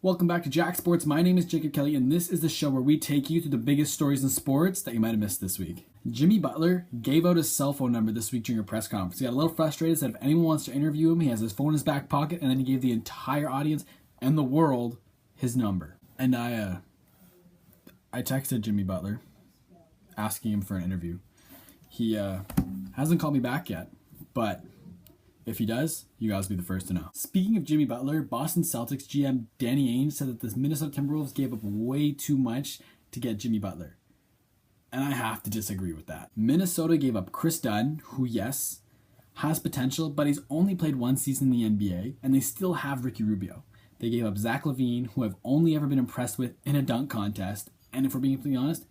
Welcome back to JAK Sports. My name is Jacob Kelly, and this is the show where we take you through the biggest stories in sports that you might have missed this week. Jimmy Butler gave out his cell phone number this week during a press conference. He got a little frustrated, said if anyone wants to interview him, he has his phone in his back pocket, and then he gave the entire audience and the world his number. And I texted Jimmy Butler asking him for an interview. He hasn't called me back yet, but if he does, you guys will be the first to know. Speaking of Jimmy Butler, Boston Celtics GM Danny Ainge said that the Minnesota Timberwolves gave up way too much to get Jimmy Butler. And I have to disagree with that. Minnesota gave up Chris Dunn, who, yes, has potential, but he's only played one season in the NBA, and they still have Ricky Rubio. They gave up Zach LaVine, who I've only ever been impressed with in a dunk contest, and if we're being completely honest,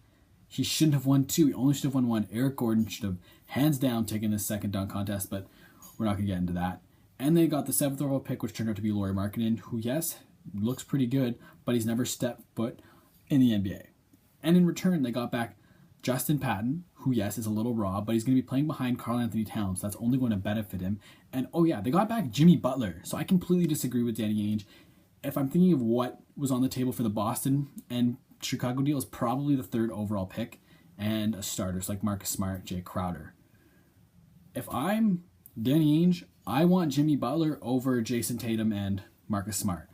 he shouldn't have won two. He only should have won one. Eric Gordon should have hands down taken his second dunk contest, but we're not going to get into that. And they got the 7th overall pick, which turned out to be Lauri Markkanen, who, yes, looks pretty good, but he's never stepped foot in the NBA. And in return, they got back Justin Patton, who, yes, is a little raw, but he's going to be playing behind Karl-Anthony Towns. That's only going to benefit him. And, oh yeah, they got back Jimmy Butler. So I completely disagree with Danny Ainge. If I'm thinking of what was on the table for the Boston and Chicago deal, is probably the 3rd overall pick and a starters like Marcus Smart, Jay Crowder. If I'm Danny Ainge, I want Jimmy Butler over Jason Tatum and Marcus Smart.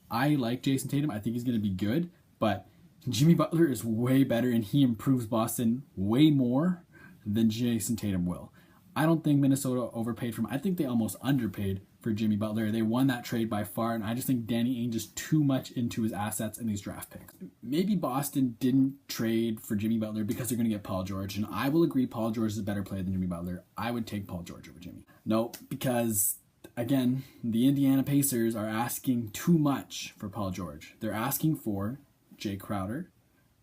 I like Jason Tatum. I think he's going to be good, but Jimmy Butler is way better, and he improves Boston way more than Jason Tatum will. I don't think Minnesota overpaid for him. I think they almost underpaid for Jimmy Butler. They won that trade by far, and I just think Danny Ainge is too much into his assets and these draft picks. Maybe Boston didn't trade for Jimmy Butler because they're going to get Paul George, and I will agree Paul George is a better player than Jimmy Butler. I would take Paul George over Jimmy. No, because, again, the Indiana Pacers are asking too much for Paul George. They're asking for Jay Crowder,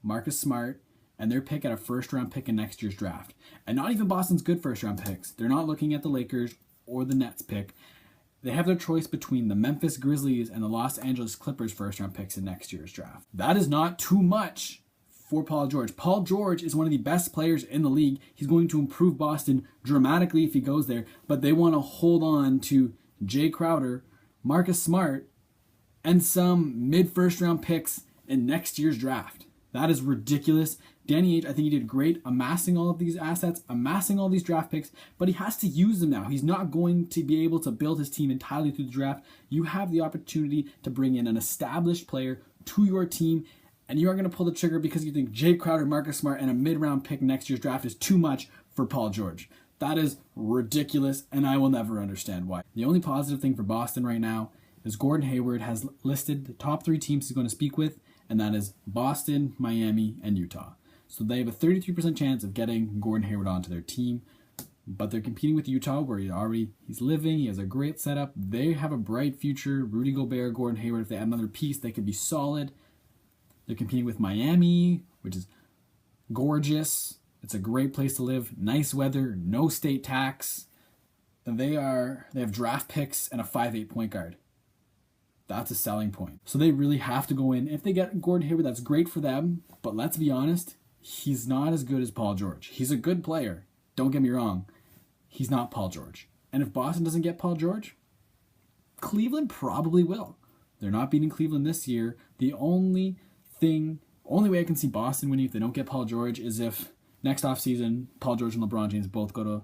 Marcus Smart, and their pick at a first-round pick in next year's draft. And not even Boston's good first-round picks. They're not looking at the Lakers or the Nets pick. They have their choice between the Memphis Grizzlies and the Los Angeles Clippers first-round picks in next year's draft. That is not too much for Paul George. Paul George is one of the best players in the league. He's going to improve Boston dramatically if he goes there, but they want to hold on to Jay Crowder, Marcus Smart, and some mid-first-round picks in next year's draft. That is ridiculous. Danny Ainge, I think he did great amassing all of these assets, amassing all these draft picks, but he has to use them now. He's not going to be able to build his team entirely through the draft. You have the opportunity to bring in an established player to your team, and you are going to pull the trigger because you think Jay Crowder, Marcus Smart, and a mid-round pick next year's draft is too much for Paul George. That is ridiculous, and I will never understand why. The only positive thing for Boston right now is Gordon Hayward has listed the top 3 teams he's going to speak with, and that is Boston, Miami, and Utah. So they have a 33% chance of getting Gordon Hayward onto their team, but they're competing with Utah where he's living, he has a great setup, they have a bright future. Rudy Gobert, Gordon Hayward, if they add another piece, they could be solid. They're competing with Miami, which is gorgeous. It's a great place to live, nice weather, no state tax. And they have draft picks and a 5'8" point guard. That's a selling point. So they really have to go in. If they get Gordon Hayward, that's great for them, but let's be honest, he's not as good as Paul George. He's a good player. Don't get me wrong. He's not Paul George. And if Boston doesn't get Paul George, Cleveland probably will. They're not beating Cleveland this year. The only way I can see Boston winning if they don't get Paul George is if next offseason Paul George and LeBron James both go to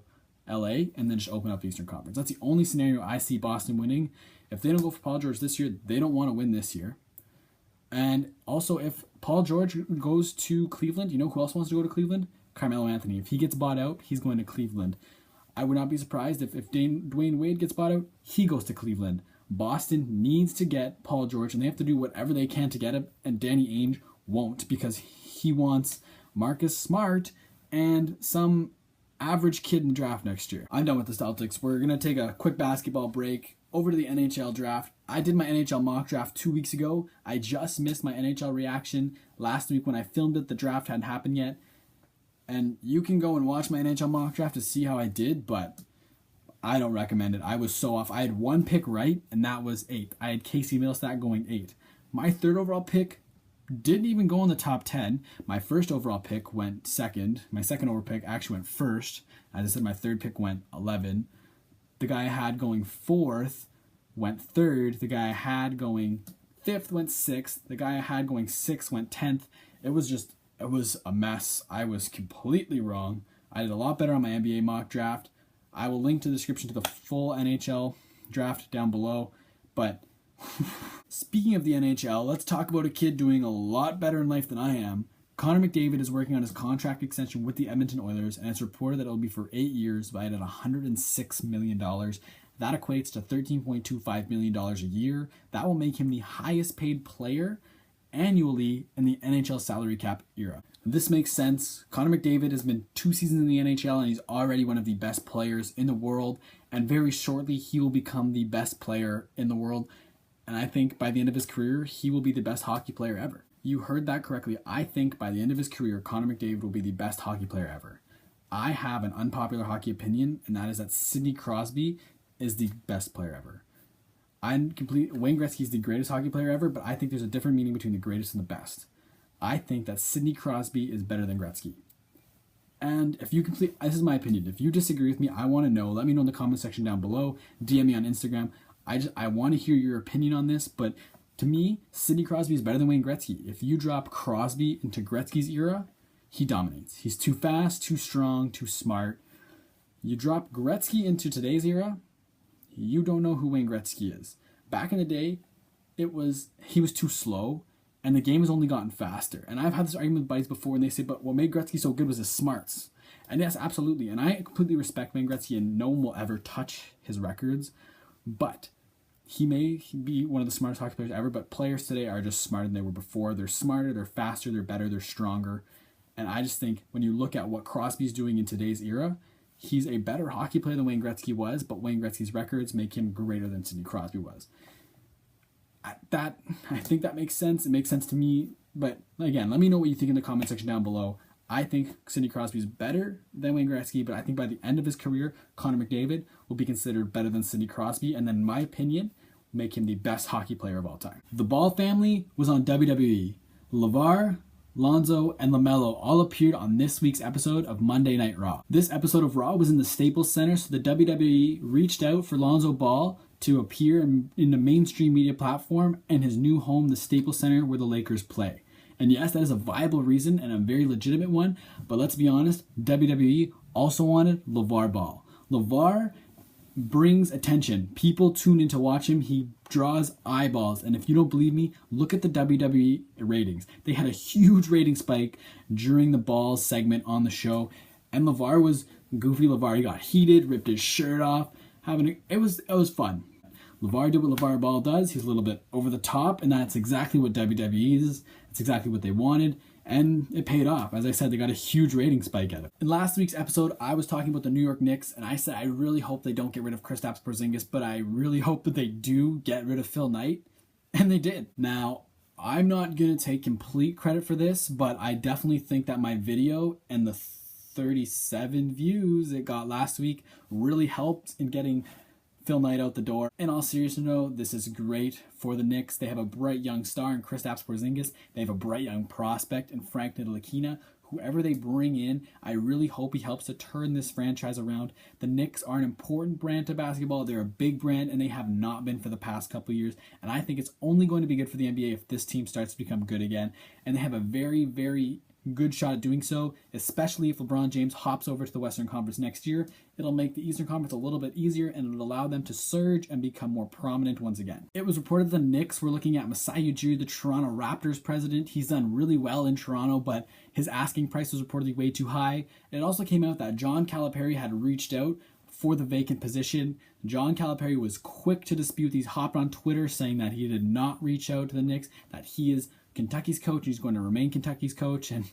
LA and then just open up the Eastern Conference. That's the only scenario I see Boston winning. If they don't go for Paul George this year, they don't want to win this year. And also, if Paul George goes to Cleveland, you know who else wants to go to Cleveland? Carmelo Anthony. If he gets bought out, he's going to Cleveland. I would not be surprised if Dwayne Wade gets bought out, he goes to Cleveland. Boston needs to get Paul George, and they have to do whatever they can to get him, and Danny Ainge won't because he wants Marcus Smart and some average kid in the draft next year. I'm done with the Celtics. We're going to take a quick basketball break. Over to the NHL draft. I did my NHL mock draft 2 weeks ago. I just missed my NHL reaction last week when I filmed it. The draft hadn't happened yet. And you can go and watch my NHL mock draft to see how I did, but I don't recommend it. I was so off. I had one pick right, and that was 8th. I had Casey Middlestat going 8. My 3rd overall pick didn't even go in the top 10. My 1st overall pick went 2nd. My 2nd overall pick actually went 1st. As I said, my 3rd pick went 11. The guy I had going 4th went 3rd. The guy I had going 5th went 6th. The guy I had going 6th went 10th. It was a mess. I was completely wrong. I did a lot better on my NBA mock draft. I will link to the description to the full NHL draft down below. But speaking of the NHL, let's talk about a kid doing a lot better in life than I am. Conor McDavid is working on his contract extension with the Edmonton Oilers, and it's reported that it'll be for 8 years, valued at $106 million. That equates to $13.25 million a year. That will make him the highest paid player annually in the NHL salary cap era. This makes sense. Conor McDavid has been 2 seasons in the NHL, and he's already one of the best players in the world, and very shortly he will become the best player in the world. And I think by the end of his career, he will be the best hockey player ever. You heard that correctly. I think by the end of his career, Conor McDavid will be the best hockey player ever. I have an unpopular hockey opinion, and that is that Sidney Crosby is the best player ever. Wayne Gretzky is the greatest hockey player ever, but I think there's a different meaning between the greatest and the best. I think that Sidney Crosby is better than Gretzky. And this is my opinion. If you disagree with me, I want to know. Let me know in the comment section down below. DM me on Instagram. I want to hear your opinion on this, but to me, Sidney Crosby is better than Wayne Gretzky. If you drop Crosby into Gretzky's era, he dominates. He's too fast, too strong, too smart. You drop Gretzky into today's era, you don't know who Wayne Gretzky is. Back in the day, he was too slow, and the game has only gotten faster. And I've had this argument with buddies before, and they say, but what made Gretzky so good was his smarts. And yes, absolutely. And I completely respect Wayne Gretzky, and no one will ever touch his records. But he may be one of the smartest hockey players ever, but players today are just smarter than they were before. They're smarter, they're faster, they're better, they're stronger. And I just think when you look at what Crosby's doing in today's era, he's a better hockey player than Wayne Gretzky was, but Wayne Gretzky's records make him greater than Sidney Crosby was. I think that makes sense. It makes sense to me. But again, let me know what you think in the comment section down below. I think Sidney Crosby is better than Wayne Gretzky, but I think by the end of his career, Conor McDavid will be considered better than Sidney Crosby, and then, in my opinion, make him the best hockey player of all time. The Ball family was on WWE. LeVar, Lonzo, and LaMelo all appeared on this week's episode of Monday Night Raw. This episode of Raw was in the Staples Center, so the WWE reached out for Lonzo Ball to appear in the mainstream media platform and his new home, the Staples Center, where the Lakers play. And yes, that is a viable reason and a very legitimate one, but let's be honest, WWE also wanted LeVar Ball. LeVar brings attention. People tune in to watch him. He draws eyeballs. And if you don't believe me, look at the WWE ratings. They had a huge rating spike during the Balls segment on the show. And LeVar was goofy. LeVar, he got heated, ripped his shirt off. It was fun. LeVar did what LeVar Ball does. He's a little bit over the top, and that's exactly what WWE is. It's exactly what they wanted, and it paid off. As I said, they got a huge rating spike out of it. In last week's episode, I was talking about the New York Knicks, and I said I really hope they don't get rid of Kristaps Porzingis, but I really hope that they do get rid of Phil Knight, and they did. Now, I'm not going to take complete credit for this, but I definitely think that my video and the 37 views it got last week really helped in getting Phil Knight out the door. In all seriousness, though, this is great for the Knicks. They have a bright young star in Kristaps Porzingis. They have a bright young prospect in Frank Ntilikina. Whoever they bring in, I really hope he helps to turn this franchise around. The Knicks are an important brand to basketball. They're a big brand, and they have not been for the past couple of years. And I think it's only going to be good for the NBA if this team starts to become good again. And they have a very, very good shot at doing so, especially if LeBron James hops over to the Western Conference next year. It'll make the Eastern Conference a little bit easier, and it'll allow them to surge and become more prominent once again. It was reported the Knicks were looking at Masai Ujiri, the Toronto Raptors president. He's done really well in Toronto, but his asking price was reportedly way too high. It also came out that John Calipari had reached out for the vacant position. John Calipari was quick to dispute these. Hopped on Twitter saying that he did not reach out to the Knicks, that he is Kentucky's coach. He's going to remain Kentucky's coach, and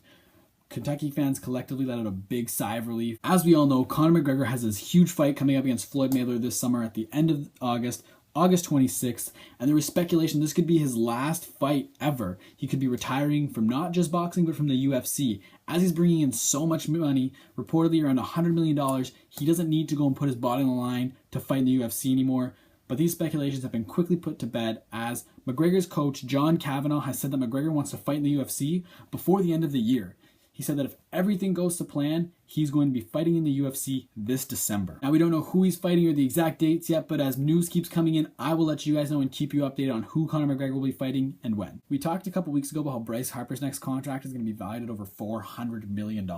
Kentucky fans collectively let out a big sigh of relief. As we all know, Conor McGregor has this huge fight coming up against Floyd Mayweather this summer at the end of August 26th, and there was speculation this could be his last fight ever. He could be retiring from not just boxing, but from the UFC. As he's bringing in so much money, reportedly around $100 million, he doesn't need to go and put his body on the line to fight in the UFC anymore. But these speculations have been quickly put to bed as McGregor's coach, John Kavanagh, has said that McGregor wants to fight in the UFC before the end of the year. He said that if everything goes to plan, he's going to be fighting in the UFC this December. Now, we don't know who he's fighting or the exact dates yet, but as news keeps coming in, I will let you guys know and keep you updated on who Conor McGregor will be fighting and when. We talked a couple weeks ago about how Bryce Harper's next contract is going to be valued at over $400 million.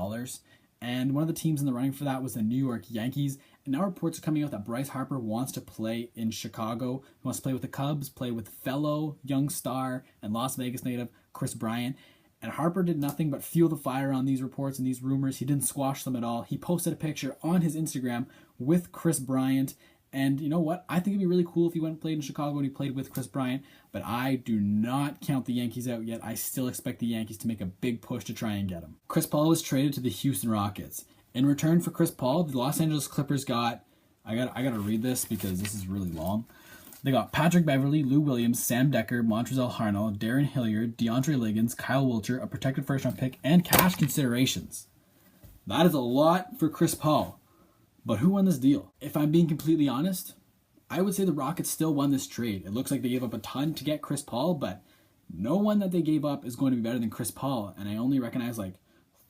And one of the teams in the running for that was the New York Yankees. And now reports are coming out that Bryce Harper wants to play in Chicago. He wants to play with the Cubs, play with fellow young star and Las Vegas native Kris Bryant. And Harper did nothing but fuel the fire on these reports and these rumors. He didn't squash them at all. He posted a picture on his Instagram with Kris Bryant. And you know what? I think it'd be really cool if he went and played in Chicago and he played with Kris Bryant. But I do not count the Yankees out yet. I still expect the Yankees to make a big push to try and get him. Chris Paul was traded to the Houston Rockets. In return for Chris Paul, the Los Angeles Clippers got, I gotta read this because this is really long. They got Patrick Beverley, Lou Williams, Sam Decker, Montrezl Harrell, Darren Hilliard, DeAndre Liggins, Kyle Wiltshire, a protected first-round pick, and cash considerations. That is a lot for Chris Paul. But who won this deal? If I'm being completely honest, I would say the Rockets still won this trade. It looks like they gave up a ton to get Chris Paul, but no one that they gave up is going to be better than Chris Paul. And I only recognize like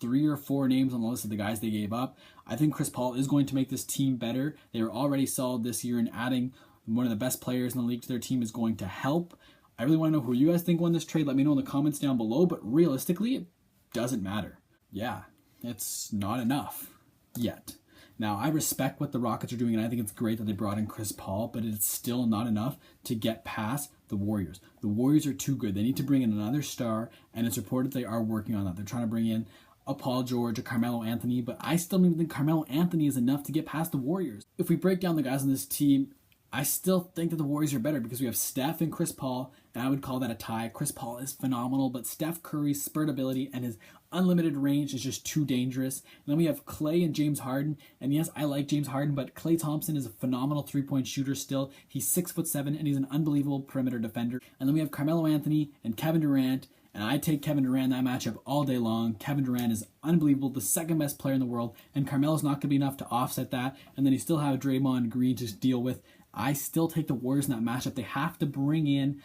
3 or 4 names on the list of the guys they gave up. I think Chris Paul is going to make this team better. They were already solid this year, and adding one of the best players in the league to their team is going to help. I really want to know who you guys think won this trade. Let me know in the comments down below, but realistically, it doesn't matter. Yeah, it's not enough yet. Now, I respect what the Rockets are doing, and I think it's great that they brought in Chris Paul, but it's still not enough to get past the Warriors. The Warriors are too good. They need to bring in another star, and it's reported they are working on that. They're trying to bring in a Paul George, a Carmelo Anthony, but I still don't even think Carmelo Anthony is enough to get past the Warriors. If we break down the guys on this team, I still think that the Warriors are better because we have Steph and Chris Paul, and I would call that a tie. Chris Paul is phenomenal, but Steph Curry's spurt ability and his unlimited range is just too dangerous. And then we have Klay and James Harden, and yes, I like James Harden, but Klay Thompson is a phenomenal three-point shooter still. He's 6'7", and he's an unbelievable perimeter defender. And then we have Carmelo Anthony and Kevin Durant, and I take Kevin Durant in that matchup all day long. Kevin Durant is unbelievable, the second best player in the world, and Carmelo's not going to be enough to offset that. And then you still have Draymond Green to deal with. I still take the Warriors in that matchup. They have to bring in,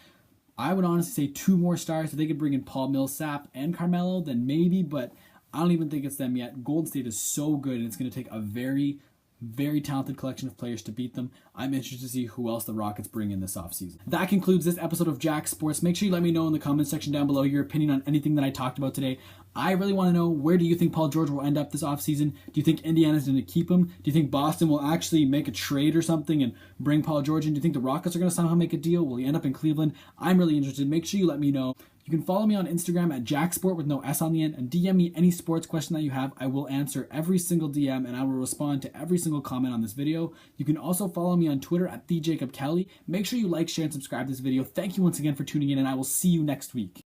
I would honestly say 2 more stars. If they could bring in Paul Millsap and Carmelo, then maybe, but I don't even think it's them yet. Golden State is so good, and it's going to take a very, very talented collection of players to beat them. I'm interested to see who else the Rockets bring in this offseason. That concludes this episode of JAK Sports. Make sure you let me know in the comments section down below your opinion on anything that I talked about today. I really want to know, where do you think Paul George will end up this offseason? Do you think Indiana's going to keep him? Do you think Boston will actually make a trade or something and bring Paul George in? Do you think the Rockets are going to somehow make a deal? Will he end up in Cleveland? I'm really interested. Make sure you let me know. You can follow me on Instagram at JAKSport with no S on the end, and DM me any sports question that you have. I will answer every single DM, and I will respond to every single comment on this video. You can also follow me on Twitter at TheJacobKelly. Make sure you like, share, and subscribe to this video. Thank you once again for tuning in, and I will see you next week.